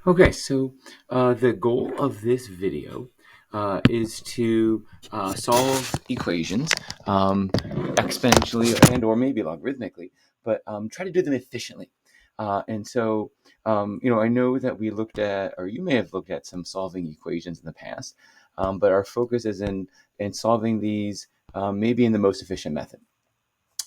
Okay, so the goal of this video is to solve equations exponentially and or maybe logarithmically, but try to do them efficiently. I know that we looked at, or you may have looked at some solving equations in the past, but our focus is in solving these maybe in the most efficient method.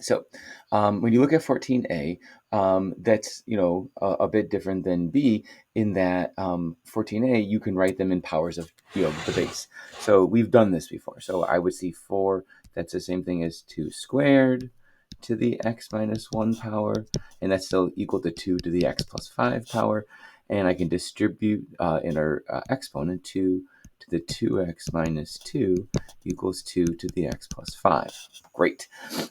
So when you look at 14a, that's a bit different than b in that 14a you can write them in powers of the base. So we've done this before. So I would see 4. That's the same thing as 2 squared to the x minus 1 power, and that's still equal to 2 to the x plus 5 power. And I can distribute in our exponent 2 to the 2x minus 2 equals 2 to the x plus 5. Great.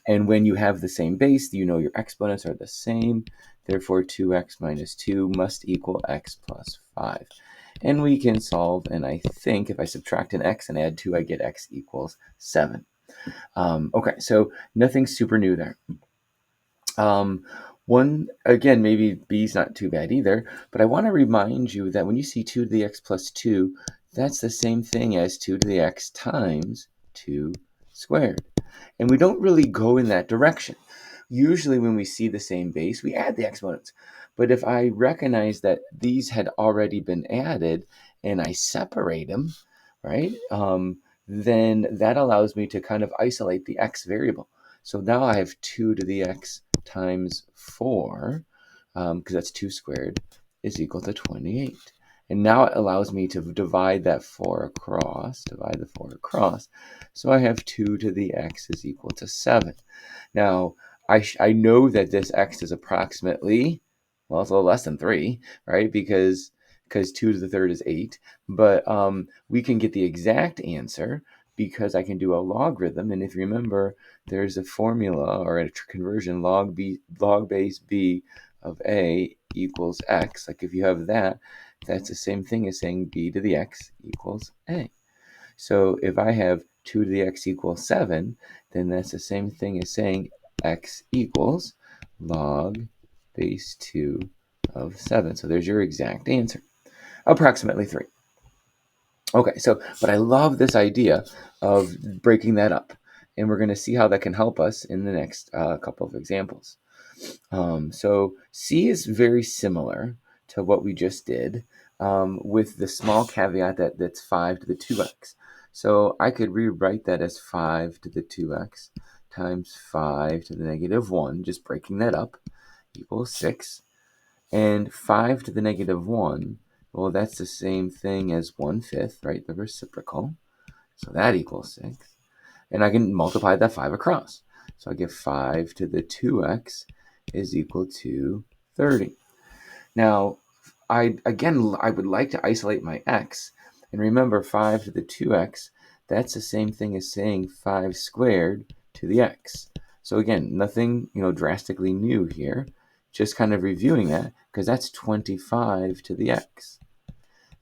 And when you have the same base, your exponents are the same. Therefore, 2x minus 2 must equal x plus 5. And we can solve, and I think if I subtract an x and add 2, I get x equals 7. Okay, so nothing super new there. One, again, maybe b is not too bad either, but I want to remind you that when you see 2 to the x plus 2, that's the same thing as 2 to the x times 2 squared. And we don't really go in that direction. Usually when we see the same base, we add the exponents. But if I recognize that these had already been added and I separate them, right, then that allows me to kind of isolate the x variable. So now I have 2 to the x times 4, because that's 2 squared, is equal to 28. And now it allows me to divide the 4 across. So I have 2 to the x is equal to 7. Now, I know that this x is approximately, well, it's a little less than 3, right? Because 2 to the third is 8. But we can get the exact answer because I can do a logarithm. And if you remember, there's a formula or a conversion, log base b of a equals x. Like if you have that, that's the same thing as saying b to the x equals a. So if I have 2 to the x equals 7, then that's the same thing as saying x equals log base 2 of 7. So there's your exact answer, approximately 3. Okay, but I love this idea of breaking that up, and we're going to see how that can help us in the next couple of examples. So C is very similar to what we just did, with the small caveat that that's 5 to the 2x. So I could rewrite that as 5 to the 2x times 5 to the negative 1, just breaking that up, equals 6. And 5 to the negative 1, well, that's the same thing as 1/5, right? The reciprocal. So that equals 6. And I can multiply that 5 across. So I get 5 to the 2x is equal to 30. Now, I would like to isolate my x. And remember, 5 to the 2x, that's the same thing as saying 5 squared to the x. So again, nothing drastically new here. Just kind of reviewing that, because that's 25 to the x.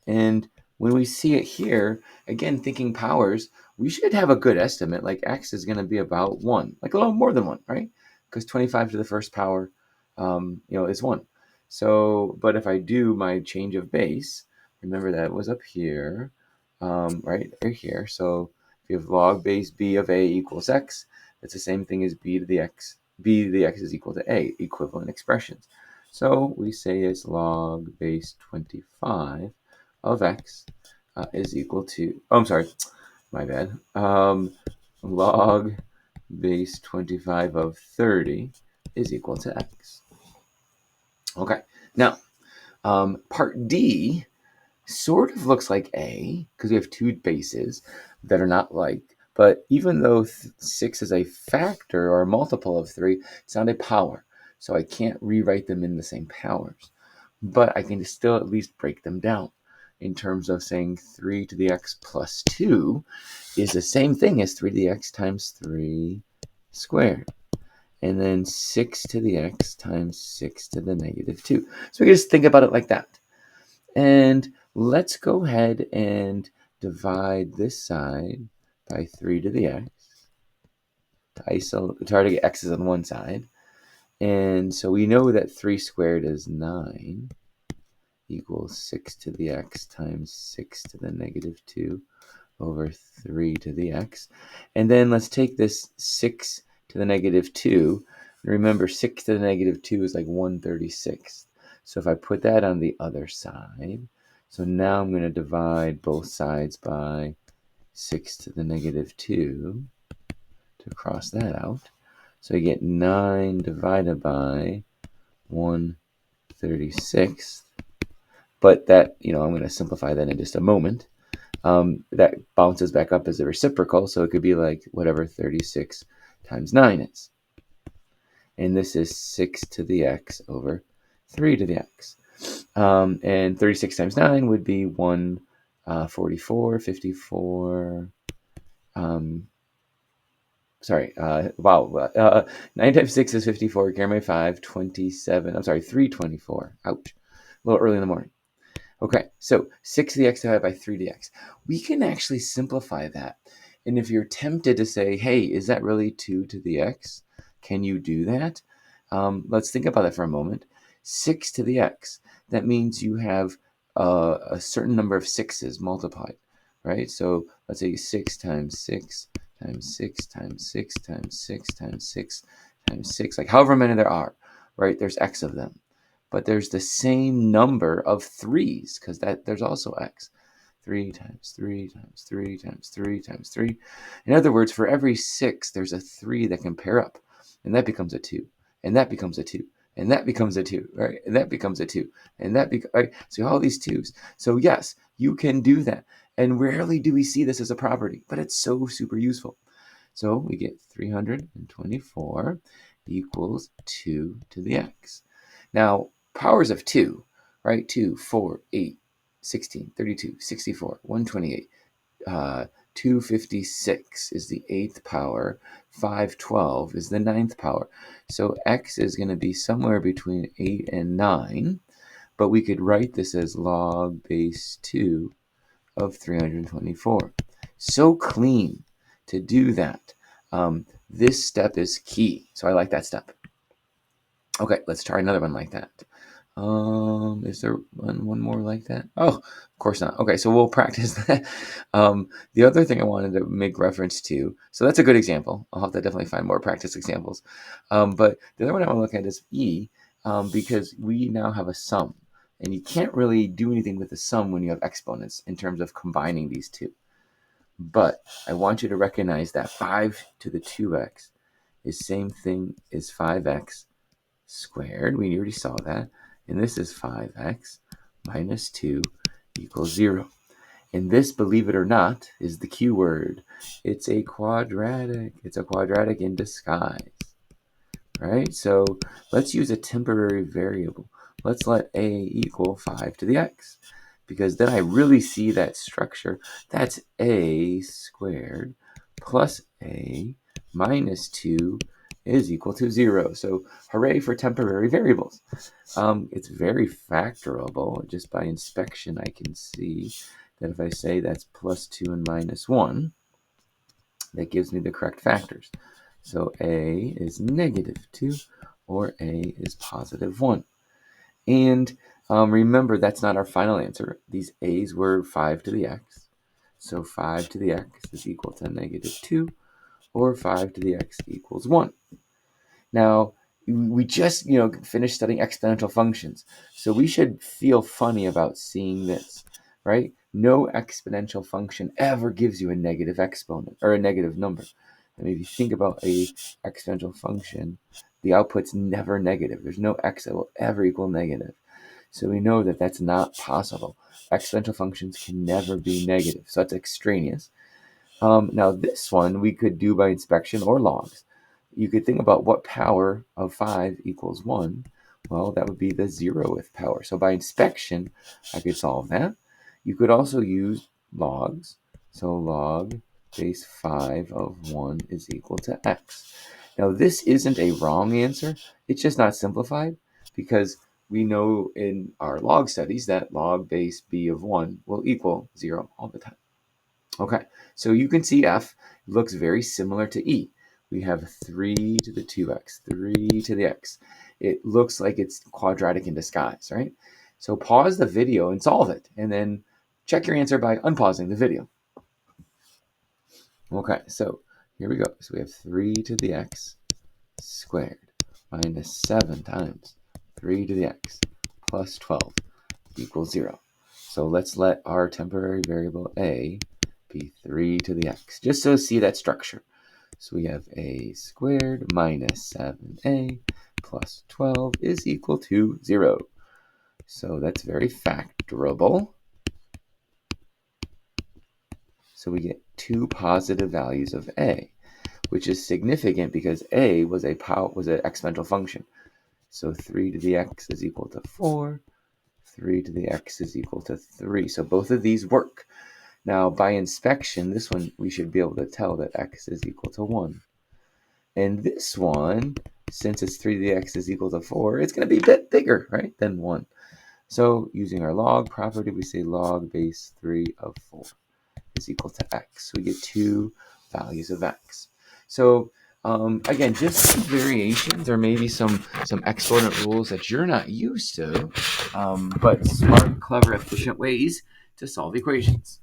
And when we see it here, again, thinking powers, we should have a good estimate. Like x is going to be about 1, like a little more than 1, right? Because 25 to the first power, is 1. So, but if I do my change of base, remember that was up here, right here. So if you have log base b of a equals x, that's the same thing as b to the x. b to the x is equal to a, equivalent expressions. So we say it's log base 25 of x is equal to, oh, I'm sorry, my bad, log base 25 of 30 is equal to x. Okay, now part D sort of looks like A because we have two bases that are not like, but even though 6 is a factor or a multiple of 3, it's not a power. So I can't rewrite them in the same powers, but I can still at least break them down in terms of saying 3 to the x plus 2 is the same thing as 3 to the x times 3 squared. And then 6 to the x times 6 to the negative 2. So we just think about it like that. And let's go ahead and divide this side by 3 to the x to try to get x's on one side. And so we know that 3 squared is 9. equals 6 to the x times 6 to the negative 2 over 3 to the x. And then let's take this 6 to the negative 2. Remember, 6 to the negative 2 is like 1/36. So if I put that on the other side, so now I'm going to divide both sides by 6 to the negative 2 to cross that out. So I get 9 divided by 1/36. But that, I'm going to simplify that in just a moment. That bounces back up as a reciprocal, so it could be like whatever 36 times 9 is. And this is 6 to the x over 3 to the x. And 36 times 9 would be 144, 54. 9 times 6 is 54. Carry my 5, 27. I'm sorry, 324. Ouch. A little early in the morning. Okay, so 6 to the x divided by 3 to the x. We can actually simplify that. And if you're tempted to say, hey, is that really 2 to the x? Can you do that? Let's think about that for a moment. 6 to the x. That means you have a certain number of 6's multiplied, right? So let's say 6 times 6 times 6 times 6 times 6 times 6 times 6, like however many there are, right? There's x of them. But there's the same number of 3's because there's also x. 3 times 3 times 3 times 3 times 3. In other words, for every 6, there's a 3 that can pair up. And that becomes a 2. And that becomes a 2. And that becomes a 2, right? And that becomes a 2. And that becomes, right? So all these 2's. So yes, you can do that. And rarely do we see this as a property, but it's so super useful. So we get 324 equals 2 to the x. Now, powers of 2, right? 2, 4, 8, 16, 32, 64, 128, 256 is the 8th power. 512 is the 9th power. So x is going to be somewhere between 8 and 9, but we could write this as log base 2 of 324. So clean to do that. This step is key. So I like that step. Okay, let's try another one like that. Is there one more like that? Oh, of course not. Okay, so we'll practice that. The other thing I wanted to make reference to, so that's a good example. I'll have to definitely find more practice examples. But the other one I want to look at is E, because we now have a sum. And you can't really do anything with the sum when you have exponents in terms of combining these two. But I want you to recognize that 5 to the 2x is same thing as 5x squared. We already saw that. And this is 5x minus 2 equals 0. And this, believe it or not, is the Q word. It's a quadratic. It's a quadratic in disguise. Right? So let's use a temporary variable. Let's let a equal 5 to the x. Because then I really see that structure. That's a squared plus a minus 2 is equal to 0. So hooray for temporary variables. It's very factorable. Just by inspection, I can see that if I say that's plus 2 and minus 1, that gives me the correct factors. So a is negative 2 or a is positive 1. And remember, that's not our final answer. These a's were 5 to the x. So 5 to the x is equal to negative 2 or 5 to the x equals 1. Now, we just finished studying exponential functions, so we should feel funny about seeing this, right? No exponential function ever gives you a negative exponent or a negative number. I mean, if you think about a exponential function, the output's never negative. There's no x that will ever equal negative. So we know that that's not possible. Exponential functions can never be negative, so that's extraneous. Now this one we could do by inspection or logs. You could think about what power of 5 equals 1. Well, that would be the 0th power. So by inspection, I could solve that. You could also use logs. So log base 5 of 1 is equal to x. Now this isn't a wrong answer. It's just not simplified because we know in our log studies that log base b of 1 will equal 0 all the time. Okay, so you can see F looks very similar to E. We have 3 to the 2x, 3 to the x. It looks like it's quadratic in disguise, right? So pause the video and solve it, and then check your answer by unpausing the video. Okay, so here we go. So we have 3 to the x squared minus 7 times 3 to the x plus 12 equals 0. So let's let our temporary variable a be 3 to the x, just so see that structure. So we have a squared minus 7a plus 12 is equal to 0. So that's very factorable. So we get 2 positive values of a, which is significant because a was an exponential function. So 3 to the x is equal to 4. 3 to the x is equal to 3. So both of these work. Now, by inspection, this one, we should be able to tell that x is equal to 1. And this one, since it's 3 to the x is equal to 4, it's going to be a bit bigger, right, than 1. So using our log property, we say log base 3 of 4 is equal to x. So we get 2 values of x. So again, just some variations or maybe some exponent rules that you're not used to, but smart, clever, efficient ways to solve equations.